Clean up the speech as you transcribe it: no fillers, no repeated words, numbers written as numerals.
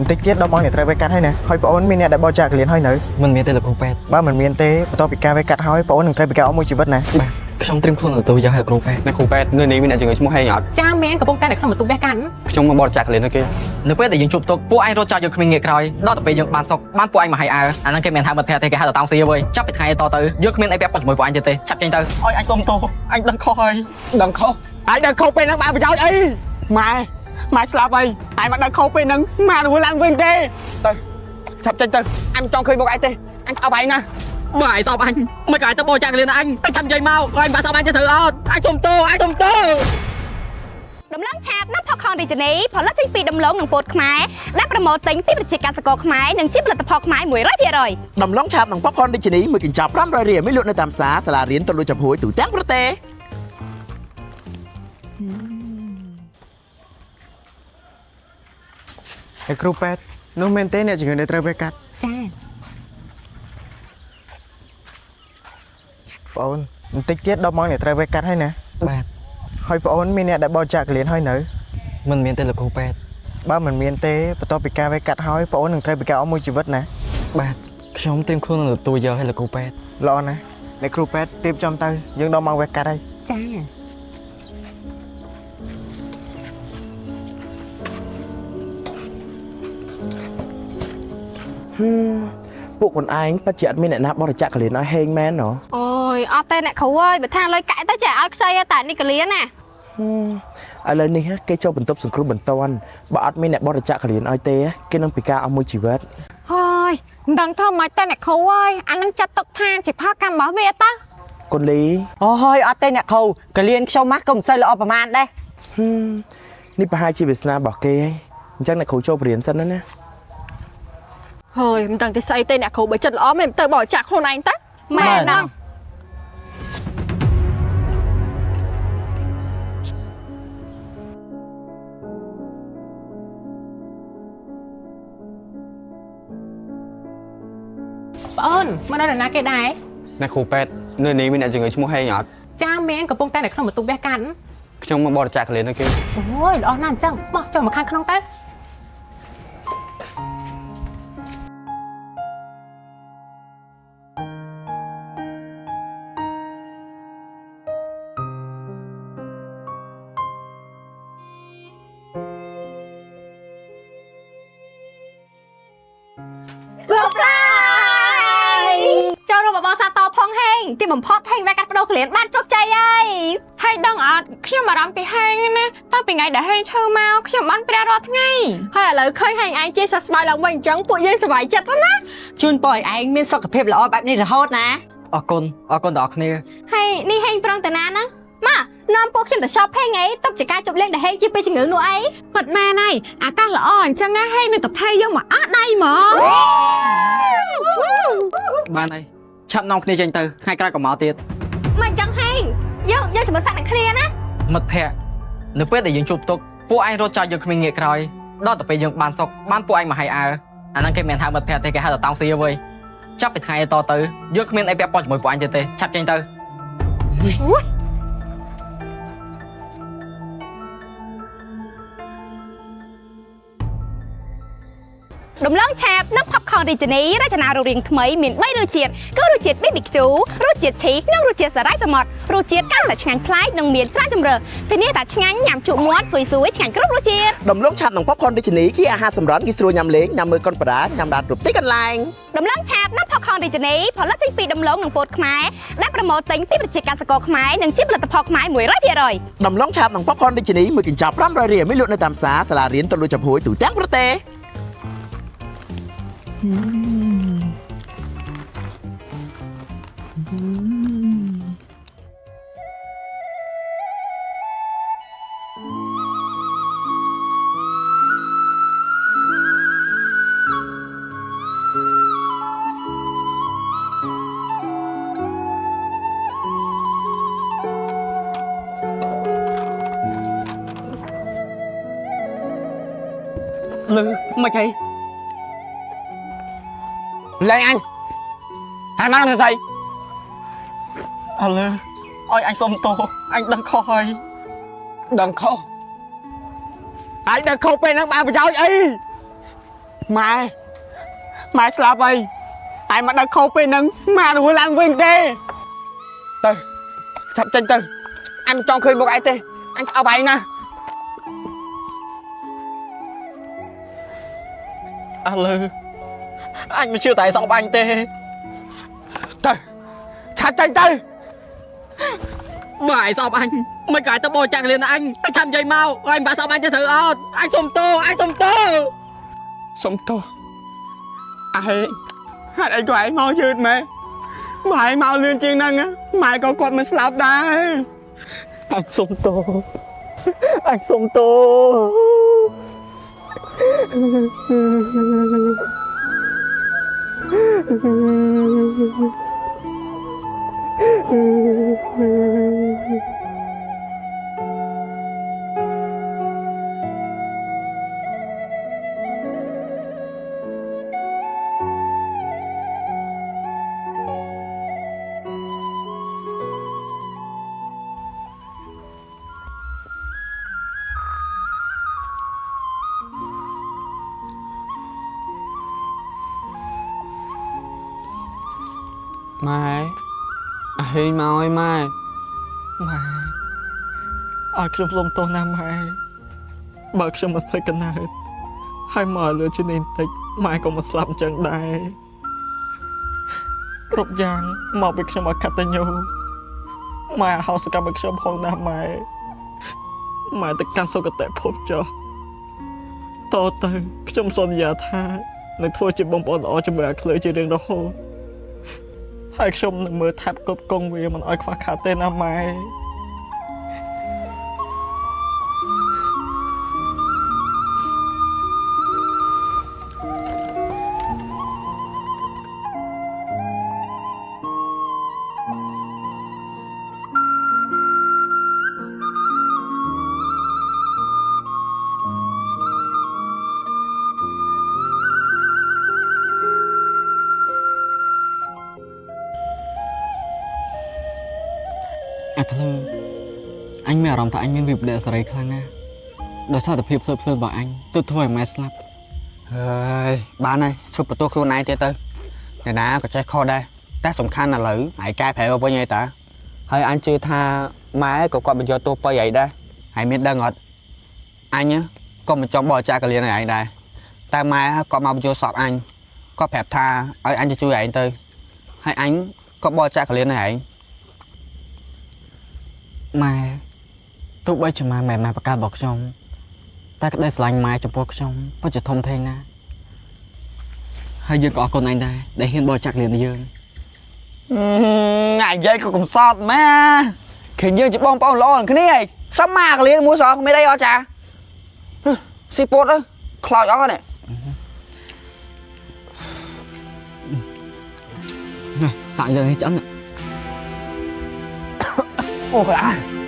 Tích tiết đâu mong để trai với cắt hay nè hỏi bảo ôn mình nè đã bao chạc liền hơi nữ mìnhមានតែលោកគ្រូពេទ្យ ba mình miền tây tao bị ca với cắt hỏi bảo ôn đừng trai bị ca ống môi chỉ vật này ខ្ញុំត្រៀមខ្លួនទៅយកឲ្យគ្រូពេទ្យ អ្នកគ្រូពេទ្យនៅនេះមានអ្នកជំងឺឈ្មោះហេងអត់ ចាមែនកំពុងតែនៅក្នុងបន្ទប់វះកាត់ ខ្ញុំមកបរិច្ចាគកលៀនទៅគេ នៅពេលដែលយើងជួបទុកពួកឯងរត់ចោលយកគ្មានងាកក្រោយដល់ទៅពេលយើងបានសុខបានពួកឯងមកហៃអើអាហ្នឹងគេមិនហៅមិត្តភក្តិទេគេហៅតាំងស៊ីវើយចាប់ពីថ្ងៃតទៅយើងគ្មានអីពាក់ព័ន្ធជាមួយពួកឯងទៀតទេឆាប់ចេញទៅ អើយអញសុំទោសអញដឹងខុសហើយដឹងខុសអញដឹងខុសពេលហ្នឹងបានប្រយោជន៍អីម៉ែស្លាប់ហើយអញមកដឹងខុសពេលហ្នឹងម៉ែរវល់ឡើងវិញទេទៅឆាប់ចេញទៅអញមិនចង់ឃើញមុខឯងទេអញស្អប់ឯងណាបើឯងស្អប់អញមិនក៏ឯងទៅបោចាក់កលៀនអញទៅចាំនិយាយមកអញបាក់ស្អប់អញទៅត្រូវអត់អញសុំទោសអញសុំទោស ដំឡូងឆាបណាផកខនរីជនីផលិតចេញពីដំឡូងនិងពោតខ្មែរដែលប្រមូលទិញពីប្រជាកសិករខ្មែរនិងជាផលិតផលខ្មែរ 100% ដំឡូងឆាបនិងប៉ុបខនរាជនីមួយកញ្ចប់500រៀលមានលក់នៅតាមផ្សារសាលារៀនទៅលក់ចំហួយទូទាំងប្រទេស cái group pet nó miền tây nè chỉ người để trai với cắt ចា bảo ôn tích tiết đâu mong để trai với cắt hay nè បាទ hỏi bảo ôn mình nè đã bao chạc liền hơi nữ មិនមានតែលោកគ្រូពេទ្យ ba mình miền tây tao bị ca với cắt hỏi bảo ôn đừng trai bị ca ống môi chỉ vật này បាទខ្ញុំត្រៀមខ្លួនទៅយកឲ្យលោកគ្រូពេទ្យ lo nè cái group pet tiếp trong tay dương đâu mong với cắt đây ចា ពួកខ្លួនឯងពិតជាអត់មានអ្នកណាបរិច្ចាគកលៀនឲ្យហេងមែនណ៎ អូយអត់ទេអ្នកគ្រូអើយបើថាលុយកាក់ទៅចេះឲ្យខ្ចីតែនេះកលៀនណា ឥឡូវនេះគេចូលបន្ទប់សង្គ្រោះបន្ទាន់បើអត់មានអ្នកបរិច្ចាគកលៀនឲ្យទេគេនឹងពិការអស់មួយជីវិត ហើយមិនដឹងធ្វើម៉េចតែអ្នកគ្រូអើយអានឹងចាត់ទុកថាជាផលកម្មរបស់វាទៅ កូនលី អូយអត់ទេអ្នកគ្រូកលៀនខ្ញុំម៉ាស់ក៏មិនសូវល្អប្រហែលដែរ នេះប្រហែលជាវាសនារបស់គេហើយអញ្ចឹងអ្នកគ្រូចូលបរៀនសិនណា ហើយមិនដឹងទេស្អីទេអ្នកគ្រូបើចិត្តល្អមិនទៅបរិច្ចាគខ្លួនឯងទៅ មែនណាស់ បងអូនមកនៅណាគេដែរ អ្នកគ្រូពេទ្យនៅនេះមានអ្នកជំងឺឈ្មោះហេងអត់ ចាមែនកំពុងតែនៅក្នុងបន្ទប់វះកាត់ ខ្ញុំមកបរិច្ចាគកលៀនទៅគេ អូយល្អណាស់អញ្ចឹងមកចូលមកខាងក្នុងទៅ ចូលរួមបបសាតផងហេងទីបំផុតហេងវ៉ាកាត់បដូរកលៀនបានជោគជ័យហើយ ហើយដឹងអត់ខ្ញុំអារម្មណ៍ពីហេងណាតាំងពីថ្ងៃដែលហេងឈឺមកខ្ញុំបានព្រះរាល់ថ្ងៃហើយឥឡូវឃើញហេងឯងជាសះស្បើយឡើងវិញអញ្ចឹងពួកយើងសប្បាយចិត្តណាស់ ជូនពរឲ្យឯងមានសុខភាពល្អបែបនេះរហូតណា អរគុណដល់អ្នកគ្នា ហើយនេះហេងប្រងតាណាហ្នឹងមកនាំពួកខ្ញុំទៅឈប់ហេងអីទុកជាការជប់លេងដែលហេងជាពេលជំងឺនោះអី ពិតមែនហើយអាកាសល្អអញ្ចឹងណាហេងនៅតែភ័យយើងមកអត់ដៃហ្មង បានហើយឆាប់នាំគ្នាចេញទៅថ្ងៃក្រោយក៏មកទៀត មិនអញ្ចឹងហេងយើងជាមួយផាក់នឹងគ្នាណា មិត្តភក្តិនៅពេលដែលយើងជួបទុកពួកឯងរត់ចោលយកគ្មានងាកក្រោយដល់ទៅពេលយើងបានសុខបានពួកឯងមកហៃអើអាហ្នឹងគេមិនហៅមិត្តភក្តិទេគេហៅតាំងស៊ីវើយចាប់ពីថ្ងៃតទៅយើងគ្មានអីពាក់ព័ន្ធជាមួយពួកឯងទៀតទេឆាប់ចេញទៅ ដំឡូងឆាបនិងផុកខនរីជនីរចនារូបរាងថ្មីមាន3រសជាតិគឺរសជាតិ BBQ រសជាតិឈីកនិងរសជាតិសារាយសមុទ្ររសជាតិកាន់តែឆ្ងាញ់ប្លែកនិងមានច្រើនជម្រើសធានាថាឆ្ងាញ់ញ៉ាំជក់មាត់ស្រួយឆ្ងាញ់គ្រប់រសជាតិ ដំឡូងឆាបនិងប៉ុបខនរាជនីជាអាហារសម្រន់ងាយស្រួលញ៉ាំលេងញ៉ាំមើលកុនបារ៉ាញ៉ាំដានគ្រប់ទីកន្លែង ដំឡូងឆាបនិងផុកខនរីជនីផលិតចេញពីដំឡូងនិងពោតខ្មែរដែលប្រមូលទិញពីប្រជាកសិករខ្មែរនិងជាផលិតផលខ្មែរ 100% ដំឡូងឆាបនិងប៉ុបខនរាជនីមួយកញ្ចប់500រៀលមានលក់នៅតាមផ្សារសាលារៀនទៅលក់ចំហួយទូទាំងប្រទេស លឺមិនអី lên anh hai má nó thấy à lơ ôi anh xông tô anh đang khôi anh đang khô bên nó ba bây giờ ấy ម៉ែស្លាប់ហើយឯងមកដឹកខុសពេលហ្នឹងម៉ែរស់ឡើងវិញទេទៅចាប់ចេញទៅអញមិនចង់ឃើញមុខឯងទេអញស្អប់ឯងណា ឥឡូវអញមិនជឿតែស្អប់អញទេ ទៅឆាប់ចេញទៅ បើឯងស្អប់អញមិនក៏ឲ្យទៅបោចាក់កលៀនអញទៅចាំនិយាយមកហើយមិនបាក់ស្អប់អញទៅត្រូវអត់អញសុំទោអញសុំទោ សុំទោសឯងហេតុអីក៏ឯងមកយឺតម៉ែបើឯងមកលឿនជាងហ្នឹងម៉ែក៏គាត់មិនស្លាប់ដែរអញសុំទោសអញសុំទោស ម៉ែអហេងមកឲ្យម៉ែ ម៉ែឲ្យខ្ញុំសុំទោសណាម៉ែបើខ្ញុំមិនភ្លេចកណ្ដាលហើយមកលើជានេះបន្តិចម៉ែក៏មកស្លាប់អញ្ចឹងដែរគ្រប់យ៉ាងមកពីខ្ញុំអកតញ្ញូម៉ែហៅសកម្មឲ្យខ្ញុំផងណាម៉ែម៉ែទៅកាន់សុគតិភពចុះតទៅខ្ញុំសន្យាថានឹងធ្វើជាបងប្អូនល្អជាមួយអាឃ្លើជារៀងរហូត ហើយខ្ញុំនឹងមើលថាប់គ្រប់កងវាមិនឲ្យខ្វះខាតទេណាម៉ែ អាភ្លើអញមានអារម្មណ៍ថាអញមានវិបត្តិសេរីខ្លាំងណាស់ដោយសារតែភាពភ្លើតភ្លើនរបស់អញទើបធ្វើឲ្យម៉ែស្លាប់ ហើយបានហើយឈប់បន្ទោសខ្លួនឯងទៀតទៅអ្នកណាក៏ចេះខុសដែរតែសំខាន់ឥឡូវហើយកែប្រែមកវិញហើយតាហើយអញជឿថាម៉ែក៏គាត់បញ្យកទោសបីហើយដែរហើយមានដឹងអត់អញក៏មិនចង់បោះចាក់កលៀនឲ្យឯងដែរតែម៉ែគាត់មកបញ្យកសពអញគាត់ប្រាប់ថាឲ្យអញទៅជួយឯងទៅហើយអញក៏បោះចាក់កលៀនឲ្យឯង ម៉ែទោះបីជាម៉ែមិនមែនប្រកាសរបស់ខ្ញុំតែក្តីស្រឡាញ់ម៉ែចំពោះខ្ញុំពិតជាធំធេងណាស់ហើយយើងក៏អរគុណឯងដែរដែលហ៊ានបោះចាក់លៀនយើង ថ្ងៃនិយាយក៏កំសត់ម៉ែឃើញយើងជាបងប្អូនល្អនឹងគ្នាឯងសាម៉ាកលៀនមួយសោះមិនអីអត់ចាស៊ីពតទៅខ្លោចអស់ហ្នឹង សាក់យើងនេះឆ្អិន អូអា